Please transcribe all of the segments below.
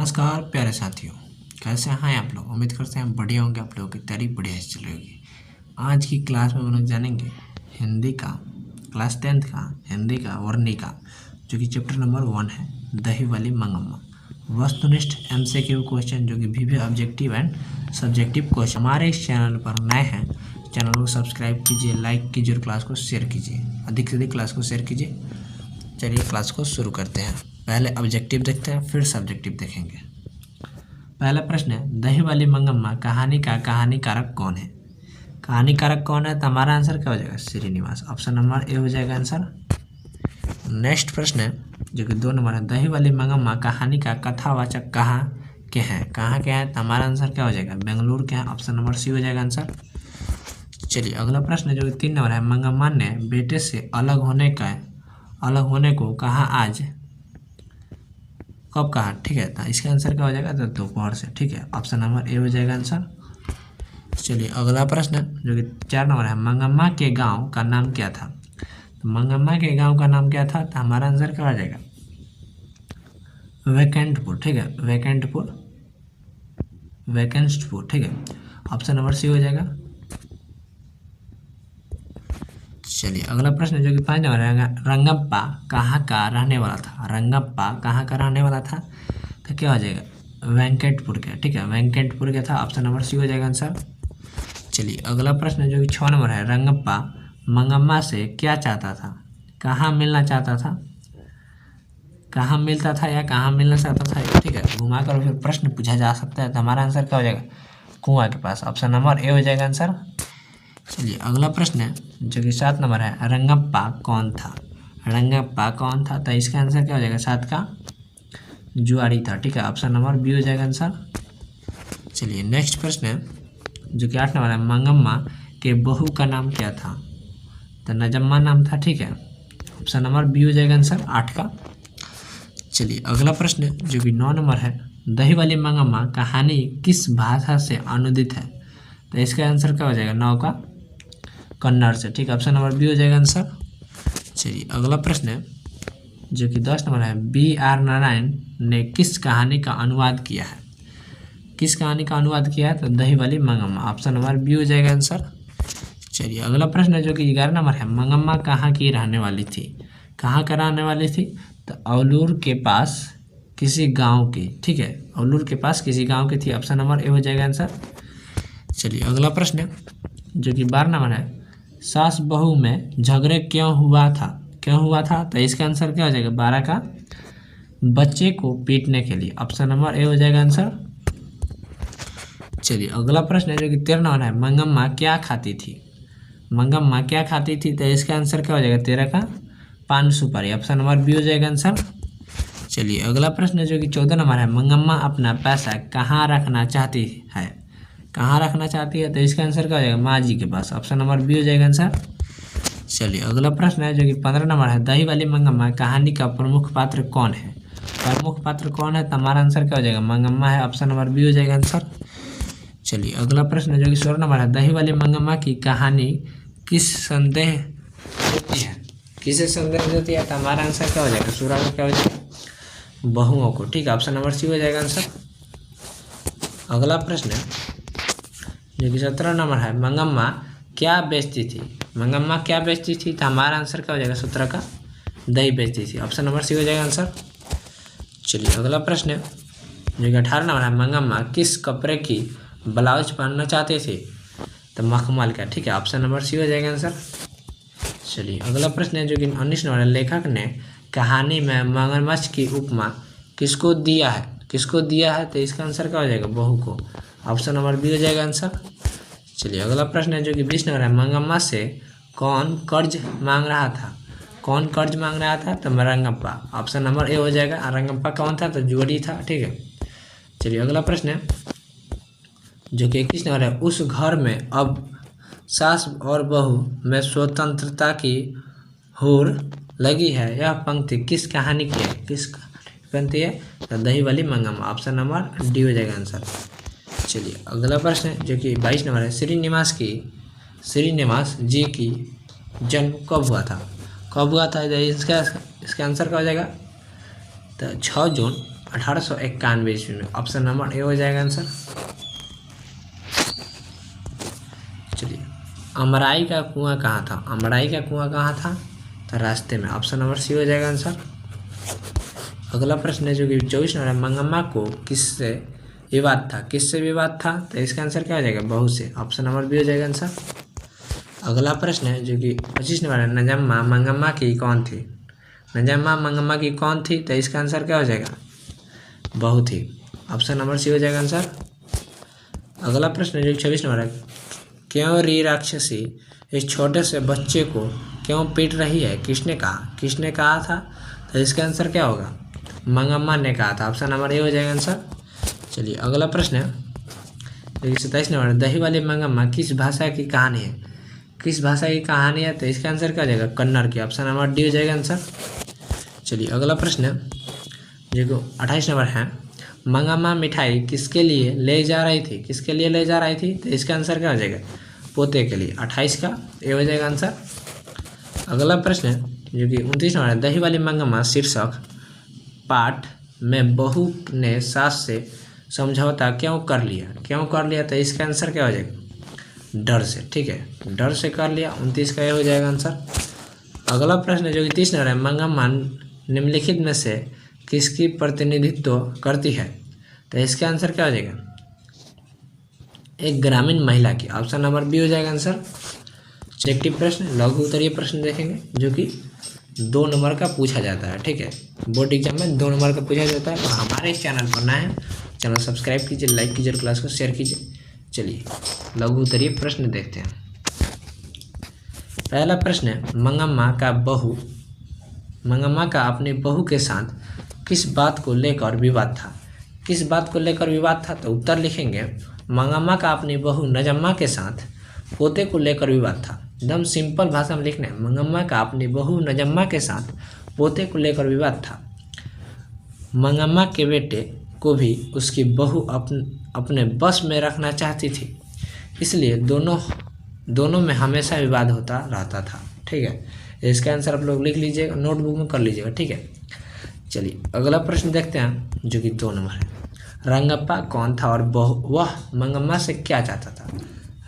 नमस्कार प्यारे साथियों, कैसे हैं आप लोग। उम्मीद करते हैं बढ़िया होंगे। आप लोगों की तैयारी बढ़िया से चल रही होगी। आज की क्लास में हम लोग जानेंगे हिंदी का क्लास 10th का हिंदी का वर्णिका, जो कि चैप्टर नंबर 1 है, दही वाली मंगम्मा। वस्तुनिष्ठ MCQ क्वेश्चन, जो कि VV objective and subjective question. हमारे इस चैनल पर नए हैं, चैनल को सब्सक्राइब कीजिए, लाइक कीजिए और क्लास को शेयर कीजिए। अधिक से अधिक क्लास को शेयर कीजिए। चलिए क्लास को शुरू करते हैं। पहले ऑब्जेक्टिव देखते हैं, फिर सब्जेक्टिव देखेंगे। पहला प्रश्न है, दही वाली मंगम्मा कहानी का कहानीकारक कौन है। कहानीकारक कौन है तो हमारा आंसर क्या हो जाएगा, श्रीनिवास। ऑप्शन नंबर ए हो जाएगा आंसर। नेक्स्ट प्रश्न है जो कि 2 नंबर है, दही वाली मंगम्मा कहानी का कथावाचक कहाँ के हैं। कहाँ के हैं तो हमारा आंसर क्या हो जाएगा, बेंगलुरु के हैं। ऑप्शन नंबर सी हो जाएगा आंसर। चलिए अगला प्रश्न है जो कि 3 नंबर है, मंगम्मा ने बेटे से अलग होने को कहा आज, कब कहा। ठीक है, तो इसका आंसर क्या हो जाएगा, तो दोपहर से। ठीक है, ऑप्शन नंबर ए हो जाएगा आंसर। चलिए अगला प्रश्न जो कि 4 नंबर है, मंगम्मा के गांव का नाम क्या था। तो मंगम्मा के गांव का नाम क्या था तो हमारा आंसर क्या हो जाएगा, वैकेंटपुर। ठीक है, वैकेंटपुर। ठीक है, ऑप्शन नंबर सी हो जाएगा। चलिए अगला प्रश्न जो कि 5 नंबर है, रंगप्पा कहाँ का रहने वाला था। रंगप्पा कहाँ का रहने वाला था तो क्या हो जाएगा, वेंकटपुर का। ठीक है, वेंकटपुर का था। ऑप्शन नंबर सी हो जाएगा आंसर। चलिए अगला प्रश्न जो कि 6 नंबर है, रंगप्पा मंगम्मा से क्या चाहता था। कहाँ मिलना चाहता था, कहाँ मिलता था या कहाँ मिलना चाहता था। ठीक है, घुमाकर फिर प्रश्न पूछा जा सकता है, तो हमारा आंसर क्या हो जाएगा, कुआं के पास। ऑप्शन नंबर ए हो जाएगा आंसर। चलिए अगला प्रश्न है जो कि 7 नंबर है, रंगप्पा कौन था। रंगप्पा कौन था तो इसका आंसर क्या हो जाएगा, 7 का जुआरी था। ठीक है, ऑप्शन नंबर बी हो जाएगा आंसर। चलिए नेक्स्ट प्रश्न है जो कि 8 नंबर है, मंगम्मा के बहू का नाम क्या था तो नजम्मा नाम था। ठीक है, ऑप्शन नंबर बी हो जाएगा आंसर 8 का। चलिए अगला प्रश्न जो कि 9 नंबर है, दही वाली मंगम्मा कहानी किस भाषा से अनुदित है तो इसका आंसर क्या हो जाएगा, 9 का कन्नड़ से। ठीक है, ऑप्शन नंबर बी हो जाएगा आंसर। चलिए अगला प्रश्न है जो कि 10 नंबर है, BR नारायण ने किस कहानी का अनुवाद किया है। किस कहानी का अनुवाद किया है तो दही वाली मंगम्मा। ऑप्शन नंबर बी हो जाएगा आंसर। चलिए अगला प्रश्न है जो कि 11 नंबर है, मंगम्मा कहाँ की रहने वाली थी। कहाँ का रहने वाली थी तो औलूर के पास किसी गाँव की। ठीक है, औलूर के पास किसी गाँव की थी। ऑप्शन नंबर ए हो जाएगा आंसर। चलिए अगला प्रश्न है जो कि 12 नंबर है, सास बहू में झगड़े क्यों हुआ था तो इसका आंसर क्या हो जाएगा, 12 का बच्चे को पीटने के लिए। ऑप्शन नंबर ए हो जाएगा आंसर। चलिए अगला प्रश्न है जो कि 13 नंबर है, मंगम्मा क्या खाती थी। मंगम्मा क्या खाती थी तो इसका आंसर क्या हो जाएगा, 13 का पान सुपारी। ऑप्शन नंबर बी हो जाएगा आंसर। चलिए अगला प्रश्न है जो कि 14 नंबर है, मंगम्मा अपना पैसा कहाँ रखना चाहती है। कहाँ रखना चाहती है तो इसका आंसर क्या हो जाएगा, माँ जी के पास। ऑप्शन नंबर बी हो जाएगा आंसर। चलिए अगला प्रश्न है जो कि 15 नंबर है, दही वाली मंगम्मा कहानी का प्रमुख पात्र कौन है। प्रमुख पात्र कौन है तो हमारा आंसर क्या हो जाएगा, मंगम्मा है। ऑप्शन नंबर बी हो जाएगा आंसर। चलिए अगला प्रश्न जो कि 16 नंबर है, दही वाली मंगम्मा की कहानी किस संदेह देती है। किसे संदेश देती है तो हमारा आंसर क्या हो जाएगा, सूरा में क्या हो जाएगा, बहुओं को। ठीक है, ऑप्शन नंबर सी हो जाएगा आंसर। अगला प्रश्न है जो कि 17 नंबर है, मंगम्मा क्या बेचती थी। मंगम्मा क्या बेचती थी तो हमारा आंसर क्या हो जाएगा, 17 का दही बेचती थी। ऑप्शन नंबर सी हो जाएगा आंसर। चलिए अगला प्रश्न है जो कि 18 नंबर है, मंगम्मा किस कपड़े की ब्लाउज पहनना चाहती थी तो मखमल का। ठीक है, ऑप्शन नंबर सी हो जाएगा आंसर। चलिए अगला प्रश्न है जो कि 19 नंबर है, लेखक ने कहानी में मगरमच्छ की उपमा किसको दिया है तो इसका आंसर क्या हो जाएगा, बहू को। ऑप्शन नंबर बी हो जाएगा आंसर। चलिए अगला प्रश्न है जो कि 20 नंबर है, मंगम्मा से कौन कर्ज मांग रहा था तो रंगप्पा। ऑप्शन नंबर ए हो जाएगा। रंगप्पा कौन था तो जुआरी था। ठीक है, चलिए अगला प्रश्न है जो कि 21 नंबर है, उस घर में अब सास और बहू में स्वतंत्रता की होड़ लगी है, यह पंक्ति किस कहानी की है। किस पंक्ति है तो दही वाली मंगम्मा। ऑप्शन नंबर डी हो जाएगा आंसर। चलिए अगला प्रश्न है जो कि 22 नंबर है, श्रीनिवास जी की जन्म कब हुआ था। इसका आंसर क्या हो जाएगा तो 6 जून 1891 ईस्वी में। ऑप्शन नंबर ए हो जाएगा आंसर। चलिए, अमराई का कुआं कहाँ था? अमराई का कुआं कहाँ था? तो रास्ते में। ऑप्शन नंबर सी हो जाएगा आंसर। अगला प्रश्न है जो कि 24 नंबर है, मंगम्मा को किससे विवाद था? किससे विवाद था? तो इसका आंसर क्या हो जाएगा? बहू से। ऑप्शन नंबर बी हो जाएगा आंसर। अगला प्रश्न है जो कि 25 नंबर है, नजम्मा मंगम्मा की कौन थी? नजम्मा मंगम्मा की कौन थी? तो इसका आंसर क्या हो जाएगा? बहू थी। ऑप्शन नंबर सी हो जाएगा आंसर। अगला प्रश्न है जो 26 नंबर है, क्यों री राक्षसी इस छोटे से बच्चे को क्यों पीट रही है? किसने कहा? किसने कहा था? तो इसका आंसर क्या होगा? मंगम्मा ने कहा था। ऑप्शन नंबर ए हो जाएगा आंसर। चलिए, अगला प्रश्न है 27 नंबर, दही वाली मंगम्मा किस भाषा की कहानी है? किस भाषा की कहानी है? तो इसका आंसर क्या हो जाएगा? कन्नड़ की। ऑप्शन नंबर डी हो जाएगा आंसर। चलिए, अगला प्रश्न है जो 28 नंबर है, मंगम्मा मिठाई किसके लिए ले जा रही थी? किसके लिए ले जा रही थी? तो इसका आंसर क्या हो जाएगा? पोते के लिए। 28 का ए हो जाएगा आंसर। अगला प्रश्न है जो कि 29 नंबर है, दही वाली मंगम्मा शीर्षक पाठ में बहू ने सास से समझौता क्यों कर लिया? क्यों कर लिया? तो इसका आंसर क्या हो जाएगा? डर से। ठीक है, डर से कर लिया। 29 का ये हो जाएगा आंसर। अगला प्रश्न जो कि 30 नंबर है, मंगम्मा निम्नलिखित में से किसकी प्रतिनिधित्व करती है? तो इसका आंसर क्या हो जाएगा? एक ग्रामीण महिला की। ऑप्शन नंबर बी हो जाएगा आंसर। सेलेक्टिव प्रश्न, लघु उत्तरीय प्रश्न देखेंगे जो कि 2 नंबर का पूछा जाता है। ठीक है, बोर्ड एग्जाम में 2 नंबर का पूछा जाता है। और हमारे इस चैनल पर नए हैं, चैनल सब्सक्राइब कीजिए, लाइक कीजिए और क्लास को शेयर कीजिए। चलिए, लघु उत्तरीय प्रश्न देखते हैं। पहला प्रश्न है, मंगम्मा का अपनी बहू के साथ किस बात को लेकर विवाद था? किस बात को लेकर विवाद था? तो उत्तर लिखेंगे, मंगम्मा का अपनी बहू नजम्मा के साथ पोते को लेकर विवाद था। एकदम सिंपल भाषा में लिखना है, मंगम्मा का अपनी बहू नजम्मा के साथ पोते को लेकर विवाद था। मंगम्मा के बेटे को भी उसकी बहू अपने बस में रखना चाहती थी, इसलिए दोनों में हमेशा विवाद होता रहता था। ठीक है, इसका आंसर आप लोग लिख लीजिएगा, नोटबुक में कर लीजिएगा। ठीक है, चलिए अगला प्रश्न देखते हैं जो कि 2 नंबर है, रंगप्पा कौन था और वह मंगम्मा से क्या चाहता था?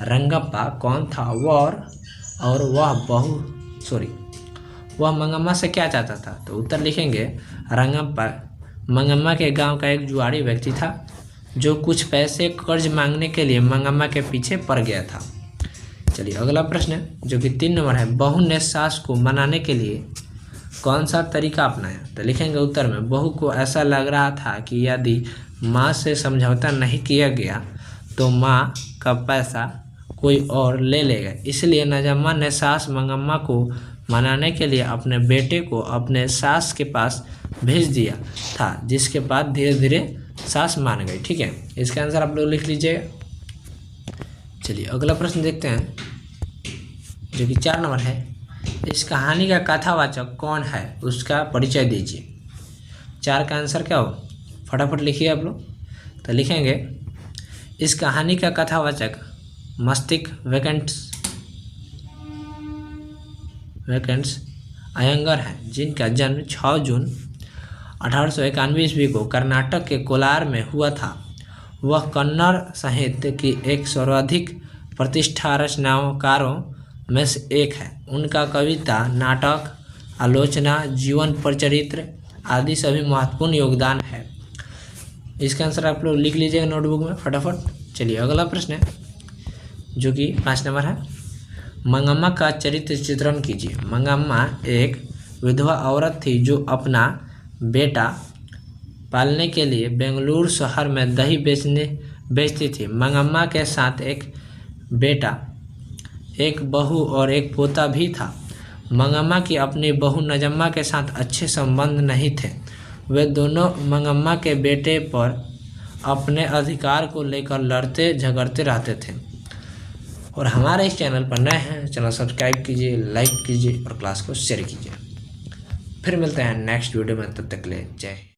रंगप्पा कौन था और वह मंगम्मा से क्या चाहता था? तो उत्तर लिखेंगे, रंगप्पा मंगम्मा के गांव का एक जुआड़ी व्यक्ति था जो कुछ पैसे कर्ज मांगने के लिए मंगम्मा के पीछे पड़ गया था। चलिए अगला प्रश्न है जो कि 3 नंबर है, बहू ने सास को मनाने के लिए कौन सा तरीका अपनाया? तो लिखेंगे उत्तर में, बहू को ऐसा लग रहा था कि यदि माँ से समझौता नहीं किया गया तो माँ का पैसा कोई और ले लेगा, इसलिए नजम्मा ने सास मंगम्मा को मनाने के लिए अपने बेटे को अपने सास के पास भेज दिया था, जिसके बाद धीरे धीरे सास मान गई। ठीक है, इसका आंसर आप लोग लिख लीजिएगा। चलिए अगला प्रश्न देखते हैं जो कि 4 नंबर है, इस कहानी का कथावाचक कौन है, उसका परिचय दीजिए। 4 का आंसर क्या हो, फटाफट लिखिए आप लोग। तो लिखेंगे, इस कहानी का कथावाचक मस्तिष्क वैकेंट्स अयंगर हैं, जिनका जन्म 6 जून 1891 ईस्वी को कर्नाटक के कोलार में हुआ था। वह कन्नड़ साहित्य की एक सर्वाधिक प्रतिष्ठा रचनाकारों में से एक है। उनका कविता, नाटक, आलोचना, जीवन परिचरित्र आदि सभी महत्वपूर्ण योगदान है। इसका आंसर आप लोग लिख लीजिएगा नोटबुक में फटाफट। चलिए अगला प्रश्न है जो कि 5 नंबर है, मंगम्मा का चरित्र चित्रण कीजिए। मंगम्मा एक विधवा औरत थी जो अपना बेटा पालने के लिए बेंगलुरु शहर में दही बेचती थी। मंगम्मा के साथ एक बेटा, एक बहू और एक पोता भी था। मंगम्मा की अपनी बहू नजम्मा के साथ अच्छे संबंध नहीं थे। वे दोनों मंगम्मा के बेटे पर अपने अधिकार को लेकर लड़ते झगड़ते रहते थे। और हमारे इस चैनल पर नए हैं, चैनल सब्सक्राइब कीजिए, लाइक कीजिए और क्लास को शेयर कीजिए। फिर मिलते हैं नेक्स्ट वीडियो में, तब तक के लिए जय हिंद।